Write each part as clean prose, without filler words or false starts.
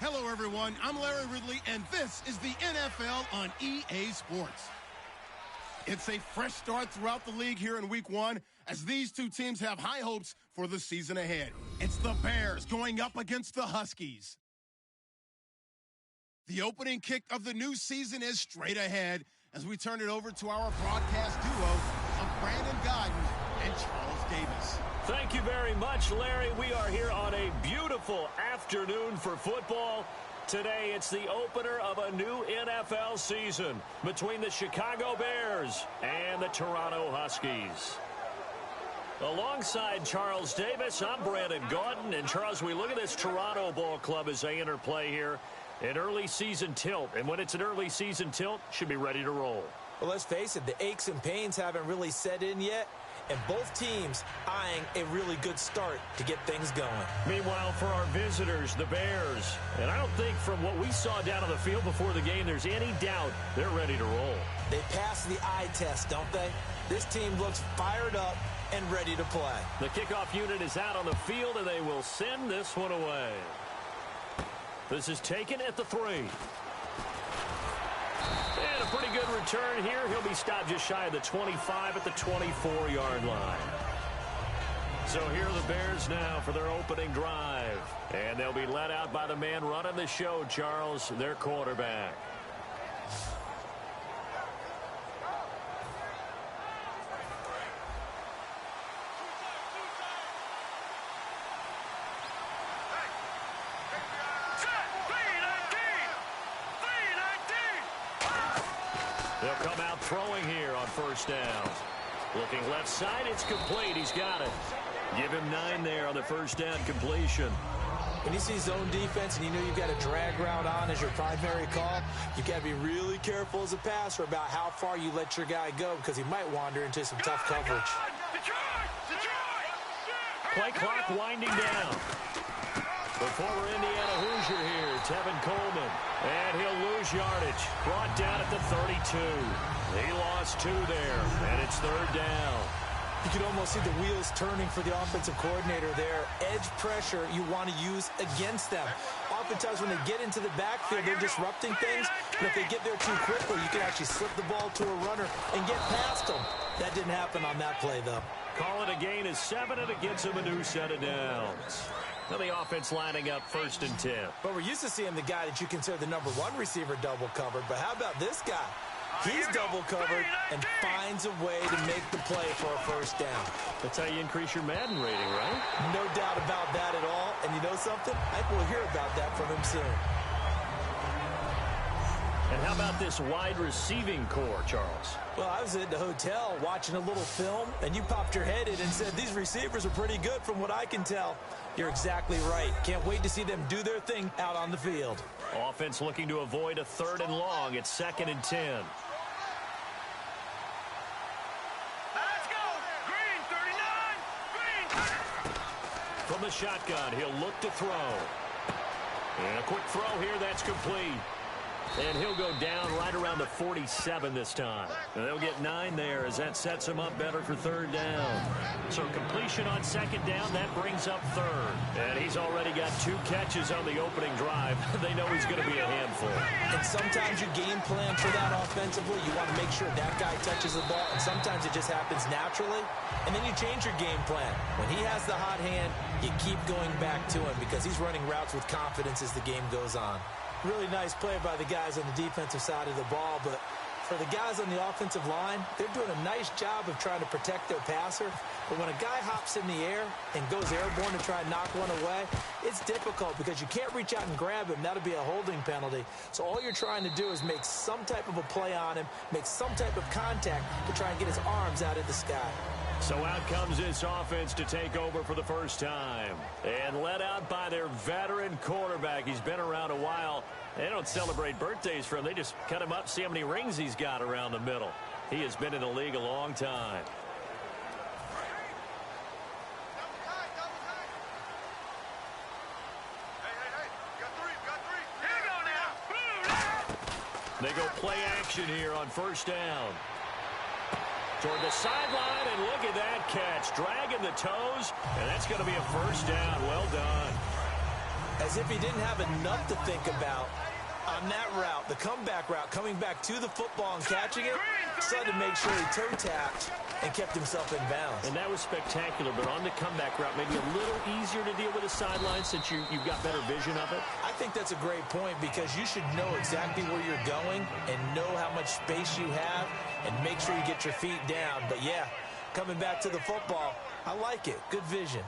Hello, everyone. I'm Larry Ridley, and this is the NFL on EA Sports. It's a fresh start throughout the league here in Week 1 as these two teams have high hopes for the season ahead. It's the Bears going up against the Huskies. The opening kick of the new season is straight ahead as we turn it over to our broadcast duo of Brandon Gaudin and Charles Davis. Thank you very much, Larry. We are here on a beautiful afternoon for football. Today, it's the opener of a new NFL season between the Chicago Bears and the Toronto Huskies. Alongside Charles Davis, I'm Brandon Gaudin. And Charles, we look at this Toronto ball club as they enter play here. An early season tilt. And when it's an early season tilt, should be ready to roll. Well, let's face it, the aches and pains haven't really set in yet. And both teams eyeing a really good start to get things going. Meanwhile, for our visitors, the Bears. And I don't think from what we saw down on the field before the game, there's any doubt they're ready to roll. They passed the eye test, don't they? This team looks fired up and ready to play. The kickoff unit is out on the field, and they will send this one away. This is taken at the 3. And a pretty good return here. He'll be stopped just shy of the 25 at the 24-yard line. So here are the Bears now for their opening drive. And they'll be led out by the man running the show, Charles, their quarterback. They'll come out throwing here on first down. Looking left side, it's complete. He's got it. Give him 9 there on the first down completion. When you see zone defense and you know you've got a drag route on as your primary call, you've got to be really careful as a passer about how far you let your guy go because he might wander into some tough coverage. Play clock winding down. The former Indiana Hoosier here, Tevin Coleman. And he'll lose yardage. Brought down at the 32. He lost 2 there, and it's third down. You can almost see the wheels turning for the offensive coordinator there. Edge pressure you want to use against them. Oftentimes when they get into the backfield, they're disrupting things. But if they get there too quickly, you can actually slip the ball to a runner and get past them. That didn't happen on that play, though. Call it a gain of 7, and it gets him a new set of downs. Now the offense lining up 1st and 10. But we're used to seeing the guy that you consider the number 1 receiver double covered. But how about this guy? He's double covered and finds a way to make the play for a first down. That's how you increase your Madden rating, right? No doubt about that at all. And you know something? I think we'll hear about that from him soon. And how about this wide receiving core, Charles? Well, I was at the hotel watching a little film, and you popped your head in and said, these receivers are pretty good from what I can tell. You're exactly right. Can't wait to see them do their thing out on the field. Offense looking to avoid a 3rd and long. It's 2nd and 10. Let's go! Green, 39! Green! From the shotgun, he'll look to throw. And a quick throw here, that's complete. And he'll go down right around the 47 this time. And they'll get 9 there as that sets him up better for 3rd down. So completion on 2nd down, that brings up 3rd. And he's already got 2 catches on the opening drive. They know he's going to be a handful. And sometimes you game plan for that offensively. You want to make sure that guy touches the ball. And sometimes it just happens naturally. And then you change your game plan. When he has the hot hand, you keep going back to him because he's running routes with confidence as the game goes on. Really nice play by the guys on the defensive side of the ball, but for the guys on the offensive line, they're doing a nice job of trying to protect their passer. But when a guy hops in the air and goes airborne to try and knock one away, it's difficult because you can't reach out and grab him. That'll be a holding penalty. So all you're trying to do is make some type of a play on him, make some type of contact to try and get his arms out of the sky. So out comes this offense to take over for the first time. And led out by their veteran quarterback. He's been around a while. They don't celebrate birthdays for him. They just cut him up, see how many rings he's got around the middle. He has been in the league a long time. They go play action here on first down. Toward the sideline, and look at that catch. Dragging the toes, and that's going to be a first down. Well done. As if he didn't have enough to think about on that route, the comeback route, coming back to the football and catching it, decided to make sure he toe-tapped and kept himself in bounds. And that was spectacular, but on the comeback route, maybe a little easier to deal with the sideline since you've got better vision of it. I think that's a great point because you should know exactly where you're going and know how much space you have and make sure you get your feet down. But, yeah, coming back to the football, I like it. Good vision.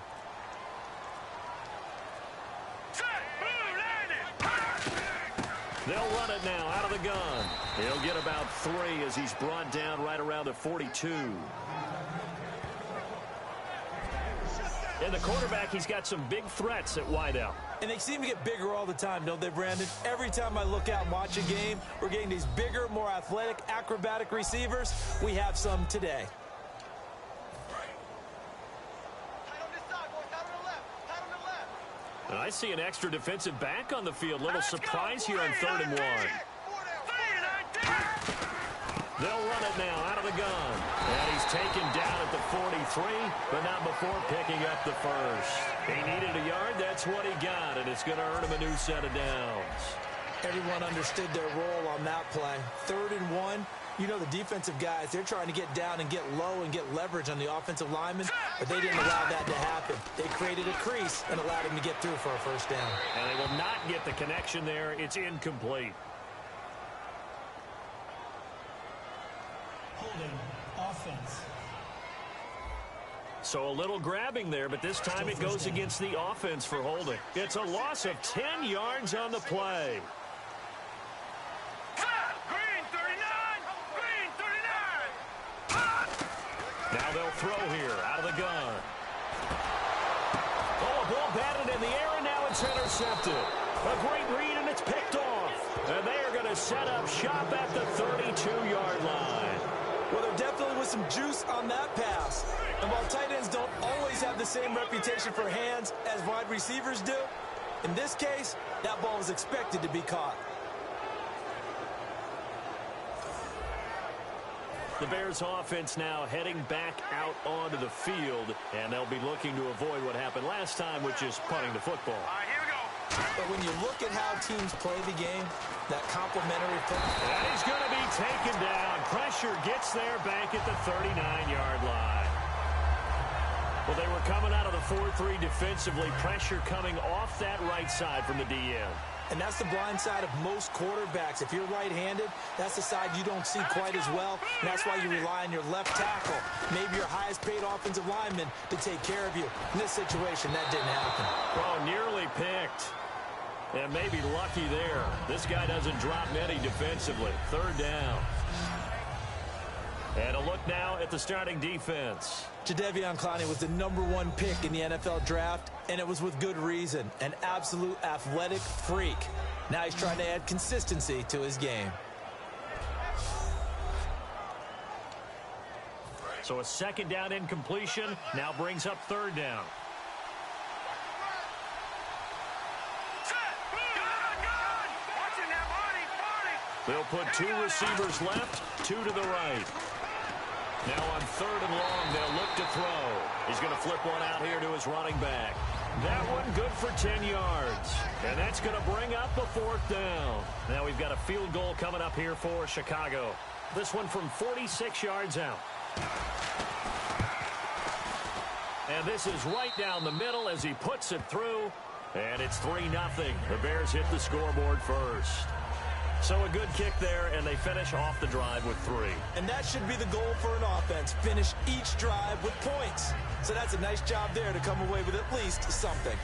They'll run it now out of the gun. He'll get about 3 as he's brought down right around the 42. And the quarterback, he's got some big threats at wideout. And they seem to get bigger all the time, don't they, Brandon? Every time I look out and watch a game, we're getting these bigger, more athletic, acrobatic receivers. We have some today. And I see an extra defensive back on the field. Little surprise here on 3rd and 1. They'll run it now out of the gun. And he's taken down at the 43, but not before picking up the first. He needed a yard. That's what he got, and it's going to earn him a new set of downs. Everyone understood their role on that play. 3rd and 1. You know the defensive guys, they're trying to get down and get low and get leverage on the offensive linemen, but they didn't allow that to happen. They created a crease and allowed him to get through for a first down. And they will not get the connection there. It's incomplete. Holding offense. So a little grabbing there, but this time it goes against the offense for holding. It's a loss of 10 yards on the play. Now they'll throw here out of the gun. Oh, a ball batted in the air, and now it's intercepted. A great read, and it's picked off. And they are going to set up shop at the 32-yard line. Well, there definitely was some juice on that pass. And while tight ends don't always have the same reputation for hands as wide receivers do, in this case, that ball was expected to be caught. The Bears offense now heading back out onto the field, and they'll be looking to avoid what happened last time, which is punting the football. All right, here we go. But when you look at how teams play the game, that complementary football. And he's going to be taken down. Pressure gets there back at the 39-yard line. Well, they were coming out of the 4-3 defensively. Pressure coming off that right side from the DN. And that's the blind side of most quarterbacks. If you're right-handed, that's the side you don't see quite as well. And that's why you rely on your left tackle, maybe your highest-paid offensive lineman, to take care of you. In this situation, that didn't happen. Oh, nearly picked. And maybe lucky there. This guy doesn't drop many defensively. 3rd down. And a look now at the starting defense. Jadeveon Clowney was the #1 pick in the NFL draft, and it was with good reason. An absolute athletic freak. Now he's trying to add consistency to his game. So a 2nd down incompletion now brings up 3rd down. They'll put 2 receivers left, 2 to the right. Now on 3rd and long, they'll look to throw. He's going to flip one out here to his running back. That one good for 10 yards. And that's going to bring up a 4th down. Now we've got a field goal coming up here for Chicago. This one from 46 yards out. And this is right down the middle as he puts it through. And it's 3-0. The Bears hit the scoreboard first. So a good kick there, and they finish off the drive with 3. And that should be the goal for an offense. Finish each drive with points. So that's a nice job there to come away with at least something.